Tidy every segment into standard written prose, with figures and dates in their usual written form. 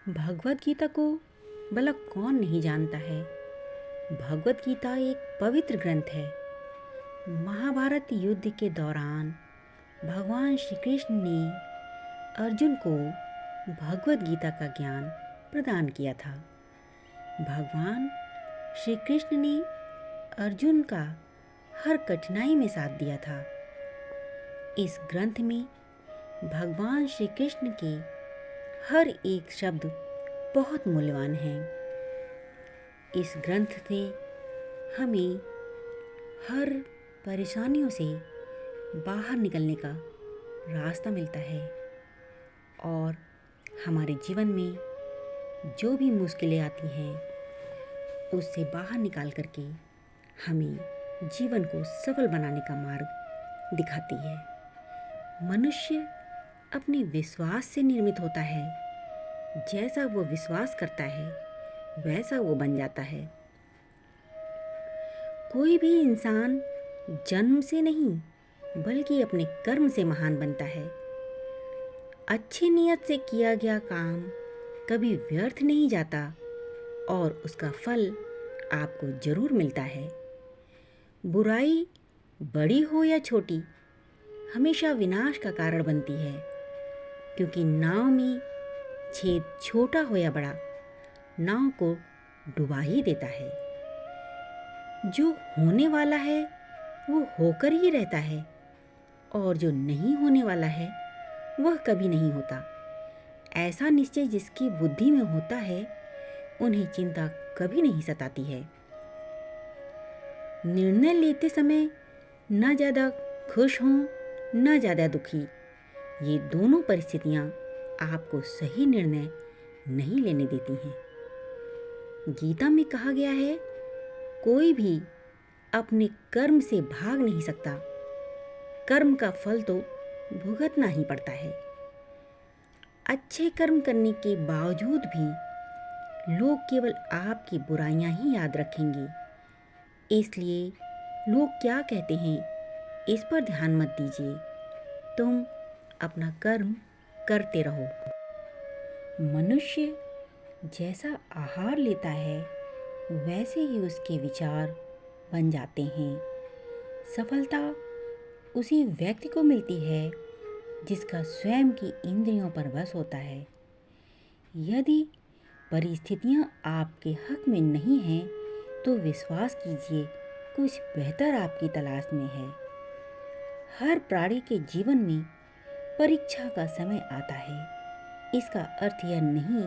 भगवत गीता को भला कौन नहीं जानता है। भगवत गीता एक पवित्र ग्रंथ है। महाभारत युद्ध के दौरान भगवान श्री कृष्ण ने अर्जुन को भगवत गीता का ज्ञान प्रदान किया था। भगवान श्री कृष्ण ने अर्जुन का हर कठिनाई में साथ दिया था। इस ग्रंथ में भगवान श्री कृष्ण के हर एक शब्द बहुत मूल्यवान है। इस ग्रंथ से हमें हर परेशानियों से बाहर निकलने का रास्ता मिलता है और हमारे जीवन में जो भी मुश्किलें आती हैं उससे बाहर निकाल करके हमें जीवन को सफल बनाने का मार्ग दिखाती है। मनुष्य अपने विश्वास से निर्मित होता है। जैसा वो विश्वास करता है वैसा वो बन जाता है। कोई भी इंसान जन्म से नहीं बल्कि अपने कर्म से महान बनता है। अच्छी नीयत से किया गया काम कभी व्यर्थ नहीं जाता और उसका फल आपको जरूर मिलता है। बुराई बड़ी हो या छोटी हमेशा विनाश का कारण बनती है, क्योंकि नाव में छेद छोटा हो या बड़ा नाव को डुबा ही देता है। जो होने वाला है वो होकर ही रहता है और जो नहीं होने वाला है वह कभी नहीं होता। ऐसा निश्चय जिसकी बुद्धि में होता है उन्हें चिंता कभी नहीं सताती है। निर्णय लेते समय न ज़्यादा खुश हों न ज़्यादा दुखी, ये दोनों परिस्थितियाँ आपको सही निर्णय नहीं लेने देती हैं। गीता में कहा गया है, कोई भी अपने कर्म से भाग नहीं सकता। कर्म का फल तो भुगतना ही पड़ता है। अच्छे कर्म करने के बावजूद भी लोग केवल आपकी बुराइयां ही याद रखेंगे। इसलिए लोग क्या कहते हैं इस पर ध्यान मत दीजिए। तुम अपना कर्म करते रहो। मनुष्य जैसा आहार लेता है वैसे ही उसके विचार बन जाते हैं। सफलता उसी व्यक्ति को मिलती है जिसका स्वयं की इंद्रियों पर वश होता है। यदि परिस्थितियां आपके हक में नहीं हैं तो विश्वास कीजिए कुछ बेहतर आपकी तलाश में है। हर प्राणी के जीवन में परीक्षा का समय आता है। इसका अर्थ यह नहीं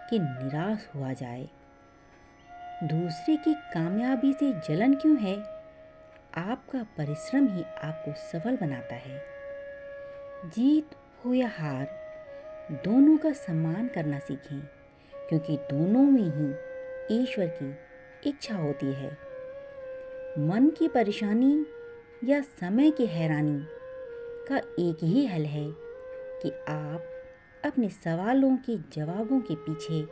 कि निराश हुआ जाए। दूसरे की कामयाबी से जलन क्यों है? आपका परिश्रम ही आपको सफल बनाता है। जीत हो या हार, दोनों का सम्मान करना सीखें, क्योंकि दोनों में ही ईश्वर की इच्छा होती है। मन की परेशानी या समय की हैरानी का एक ही हल है कि आप अपने सवालों के जवाबों के पीछे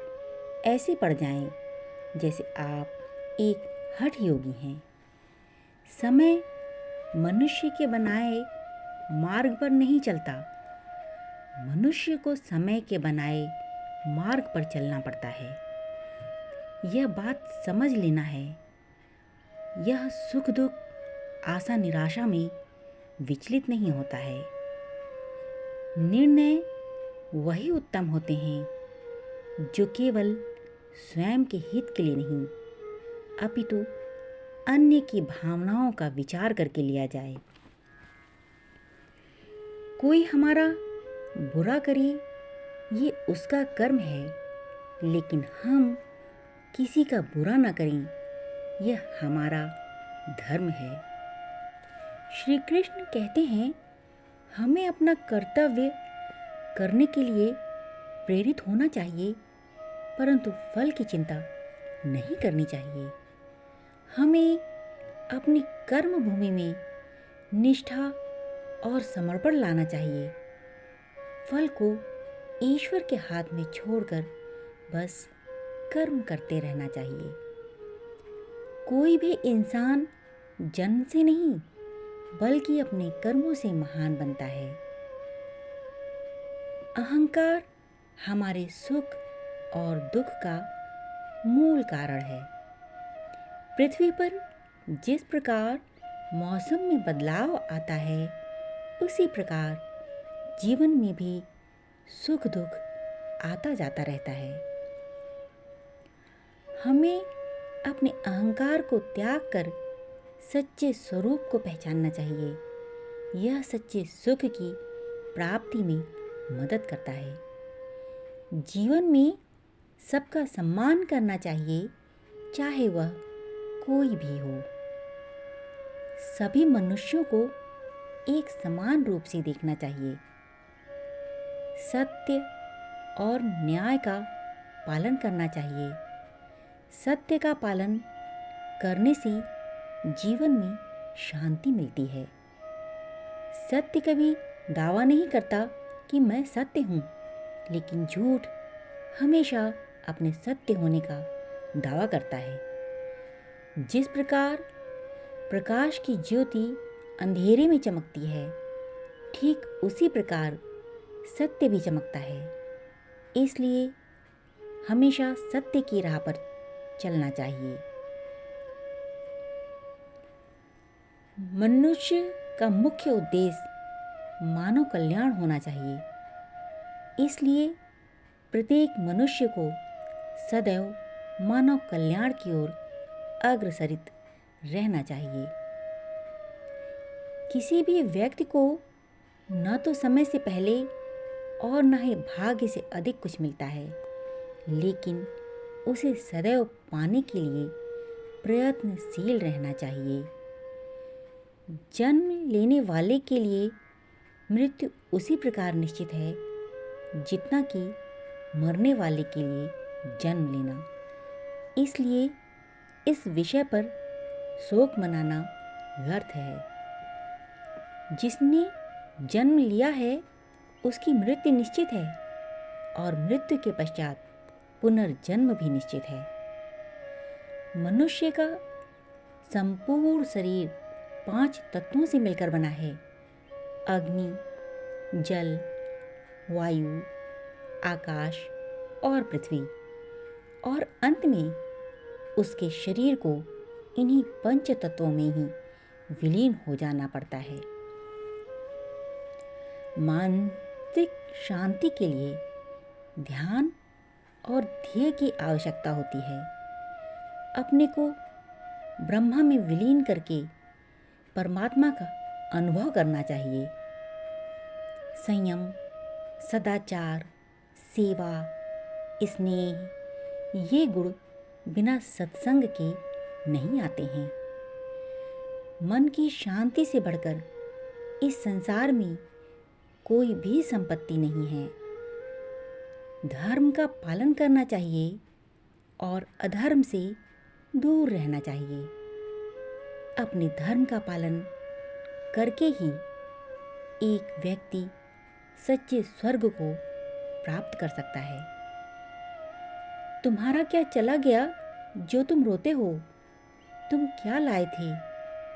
ऐसे पड़ जाएं जैसे आप एक हठ योगी हैं। समय मनुष्य के बनाए मार्ग पर नहीं चलता, मनुष्य को समय के बनाए मार्ग पर चलना पड़ता है। यह बात समझ लेना है। यह सुख दुख, आशा निराशा में विचलित नहीं होता है। निर्णय वही उत्तम होते हैं जो केवल स्वयं के हित के लिए नहीं अपितु अन्य की भावनाओं का विचार करके लिया जाए। कोई हमारा बुरा करे ये उसका कर्म है, लेकिन हम किसी का बुरा न करें यह हमारा धर्म है। श्री कृष्ण कहते हैं, हमें अपना कर्तव्य करने के लिए प्रेरित होना चाहिए, परंतु फल की चिंता नहीं करनी चाहिए। हमें अपनी कर्म भूमि में निष्ठा और समर्पण लाना चाहिए। फल को ईश्वर के हाथ में छोड़कर बस कर्म करते रहना चाहिए। कोई भी इंसान जन्म से नहीं बल्कि अपने कर्मों से महान बनता है। अहंकार हमारे सुख और दुख का मूल कारण है। पृथ्वी पर जिस प्रकार मौसम में बदलाव आता है, उसी प्रकार जीवन में भी सुख दुख आता जाता रहता है। हमें अपने अहंकार को त्याग कर सच्चे स्वरूप को पहचानना चाहिए। यह सच्चे सुख की प्राप्ति में मदद करता है। जीवन में सबका सम्मान करना चाहिए, चाहे वह कोई भी हो। सभी मनुष्यों को एक समान रूप से देखना चाहिए। सत्य और न्याय का पालन करना चाहिए। सत्य का पालन करने से जीवन में शांति मिलती है। सत्य कभी दावा नहीं करता कि मैं सत्य हूँ, लेकिन झूठ हमेशा अपने सत्य होने का दावा करता है। जिस प्रकार प्रकाश की ज्योति अंधेरे में चमकती है, ठीक उसी प्रकार सत्य भी चमकता है। इसलिए हमेशा सत्य की राह पर चलना चाहिए। मनुष्य का मुख्य उद्देश्य मानव कल्याण होना चाहिए। इसलिए प्रत्येक मनुष्य को सदैव मानव कल्याण की ओर अग्रसरित रहना चाहिए। किसी भी व्यक्ति को न तो समय से पहले और न ही भाग्य से अधिक कुछ मिलता है, लेकिन उसे सदैव पाने के लिए प्रयत्नशील रहना चाहिए। जन्म लेने वाले के लिए मृत्यु उसी प्रकार निश्चित है जितना कि मरने वाले के लिए जन्म लेना। इसलिए इस विषय पर शोक मनाना व्यर्थ है। जिसने जन्म लिया है उसकी मृत्यु निश्चित है, और मृत्यु के पश्चात पुनर्जन्म भी निश्चित है। मनुष्य का संपूर्ण शरीर 5 तत्वों से मिलकर बना है: अग्नि, जल, वायु, आकाश और पृथ्वी। और अंत में उसके शरीर को इन्हीं 5 तत्वों में ही विलीन हो जाना पड़ता है। मानसिक शांति के लिए ध्यान और ध्येय की आवश्यकता होती है। अपने को ब्रह्मा में विलीन करके परमात्मा का अनुभव करना चाहिए। संयम, सदाचार, सेवा, स्नेह, ये गुण बिना सत्संग के नहीं आते हैं। मन की शांति से बढ़कर इस संसार में कोई भी संपत्ति नहीं है। धर्म का पालन करना चाहिए और अधर्म से दूर रहना चाहिए। अपने धर्म का पालन करके ही एक व्यक्ति सच्चे स्वर्ग को प्राप्त कर सकता है। तुम्हारा क्या चला गया जो तुम रोते हो? तुम क्या लाए थे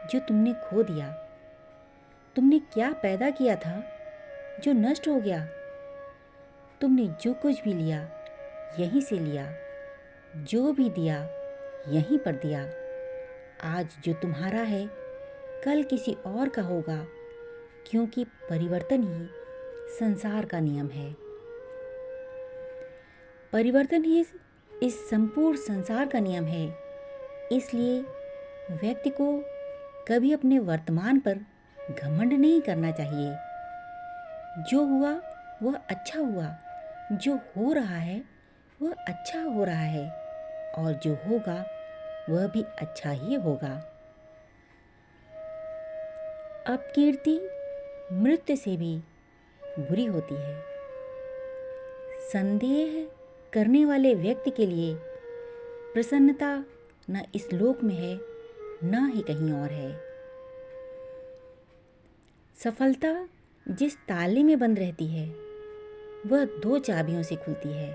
जो तुमने खो दिया? तुमने क्या पैदा किया था जो नष्ट हो गया? तुमने जो कुछ भी लिया यहीं से लिया, जो भी दिया यहीं पर दिया। आज जो तुम्हारा है कल किसी और का होगा, क्योंकि परिवर्तन ही संसार का नियम है। परिवर्तन ही इस संपूर्ण संसार का नियम है। इसलिए व्यक्ति को कभी अपने वर्तमान पर घमंड नहीं करना चाहिए। जो हुआ वह अच्छा हुआ, जो हो रहा है वह अच्छा हो रहा है, और जो होगा वह भी अच्छा ही होगा। अपकीर्ति मृत्यु से भी बुरी होती है। संदेह करने वाले व्यक्ति के लिए प्रसन्नता न इस लोक में है, न ही कहीं और है। सफलता जिस ताले में बंद रहती है वह 2 चाबियों से खुलती है।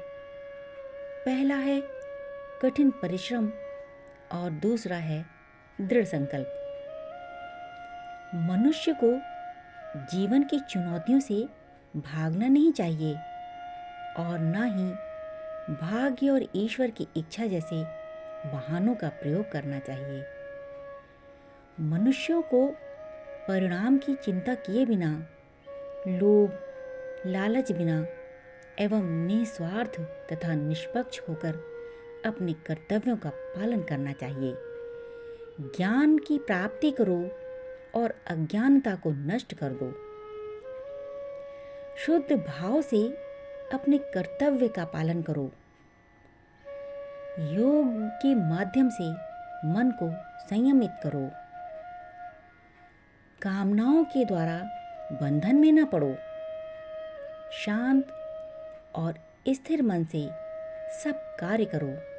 पहला है कठिन परिश्रम और दूसरा है दृढ़ संकल्प। मनुष्य को जीवन की चुनौतियों से भागना नहीं चाहिए और न ही भाग्य और ईश्वर की इच्छा जैसे बहानों का प्रयोग करना चाहिए। मनुष्यों को परिणाम की चिंता किए बिना, लोभ, लालच बिना एवं निस्वार्थ तथा निष्पक्ष होकर अपने कर्तव्यों का पालन करना चाहिए। ज्ञान की प्राप्ति करो और अज्ञानता को नष्ट कर दो। शुद्ध भाव से अपने कर्तव्य का पालन करो। योग के माध्यम से मन को संयमित करो। कामनाओं के द्वारा बंधन में न पड़ो। शांत और स्थिर मन से सब कार्य करो।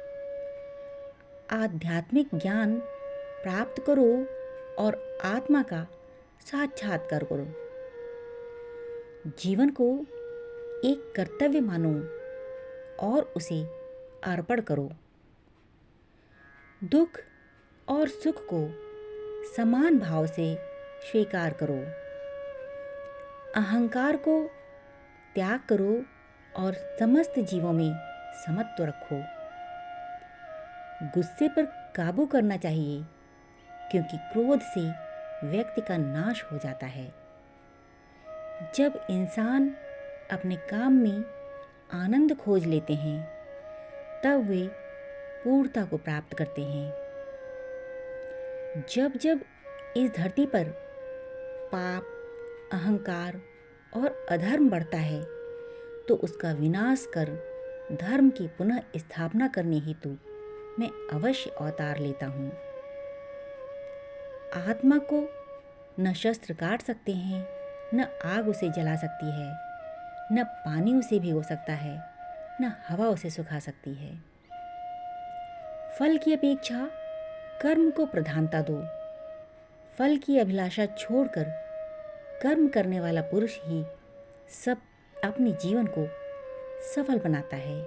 आध्यात्मिक ज्ञान प्राप्त करो और आत्मा का साक्षात्कार करो। जीवन को एक कर्तव्य मानो और उसे अर्पण करो। दुख और सुख को समान भाव से स्वीकार करो। अहंकार को त्याग करो और समस्त जीवों में समत्व रखो। गुस्से पर काबू करना चाहिए, क्योंकि क्रोध से व्यक्ति का नाश हो जाता है। जब इंसान अपने काम में आनंद खोज लेते हैं, तब वे पूर्णता को प्राप्त करते हैं। जब जब इस धरती पर पाप, अहंकार और अधर्म बढ़ता है, तो उसका विनाश कर धर्म की पुनः स्थापना करने हेतु मैं अवश्य अवतार लेता हूँ। आत्मा को न शस्त्र काट सकते हैं, न आग उसे जला सकती है, न पानी उसे भिगो सकता है, न हवा उसे सुखा सकती है। फल की अपेक्षा कर्म को प्रधानता दो। फल की अभिलाषा छोड़कर कर्म करने वाला पुरुष ही सब अपने जीवन को सफल बनाता है।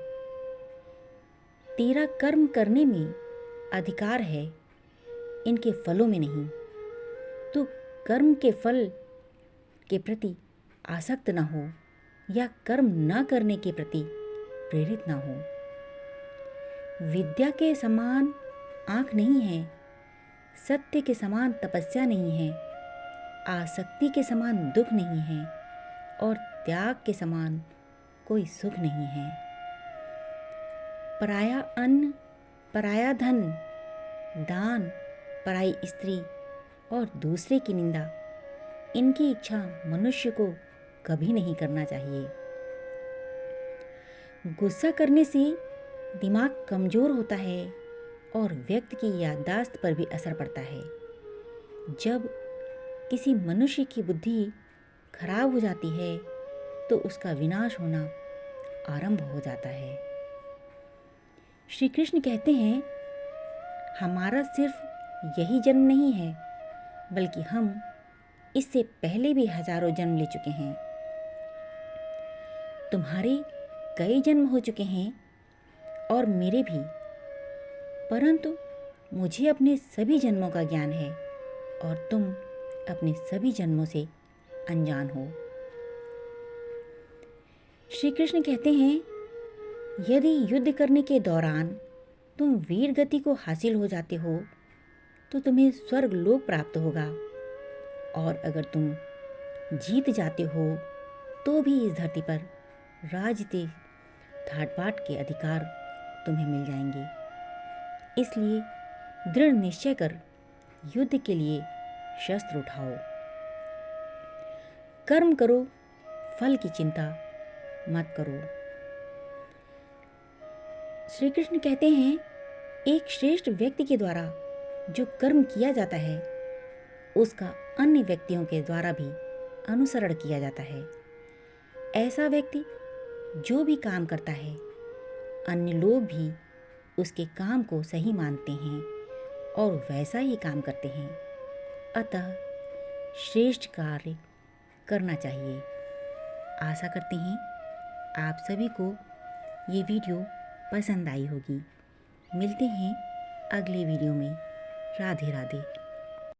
तेरा कर्म करने में अधिकार है, इनके फलों में नहीं। तू कर्म के फल के प्रति आसक्त न हो या कर्म न करने के प्रति प्रेरित न हो। विद्या के समान आँख नहीं है, सत्य के समान तपस्या नहीं है, आसक्ति के समान दुख नहीं है और त्याग के समान कोई सुख नहीं है। पराया अन्न, पराया धन, दान, पराई स्त्री और दूसरे की निंदा, इनकी इच्छा मनुष्य को कभी नहीं करना चाहिए। गुस्सा करने से दिमाग कमजोर होता है और व्यक्ति की याददाश्त पर भी असर पड़ता है। जब किसी मनुष्य की बुद्धि खराब हो जाती है, तो उसका विनाश होना आरंभ हो जाता है। श्री कृष्ण कहते हैं, हमारा सिर्फ यही जन्म नहीं है, बल्कि हम इससे पहले भी हजारों जन्म ले चुके हैं। तुम्हारे कई जन्म हो चुके हैं और मेरे भी, परंतु मुझे अपने सभी जन्मों का ज्ञान है और तुम अपने सभी जन्मों से अनजान हो। श्री कृष्ण कहते हैं, यदि युद्ध करने के दौरान तुम वीर गति को हासिल हो जाते हो, तो तुम्हें स्वर्ग लोक प्राप्त होगा, और अगर तुम जीत जाते हो तो भी इस धरती पर राजते ठाट-बाट के अधिकार तुम्हें मिल जाएंगे। इसलिए दृढ़ निश्चय कर युद्ध के लिए शस्त्र उठाओ। कर्म करो, फल की चिंता मत करो। श्री कृष्ण कहते हैं, एक श्रेष्ठ व्यक्ति के द्वारा जो कर्म किया जाता है, उसका अन्य व्यक्तियों के द्वारा भी अनुसरण किया जाता है। ऐसा व्यक्ति जो भी काम करता है, अन्य लोग भी उसके काम को सही मानते हैं और वैसा ही काम करते हैं। अतः श्रेष्ठ कार्य करना चाहिए। आशा करते हैं आप सभी को ये वीडियो पसंद आई होगी। मिलते हैं अगले वीडियो में। राधे राधे।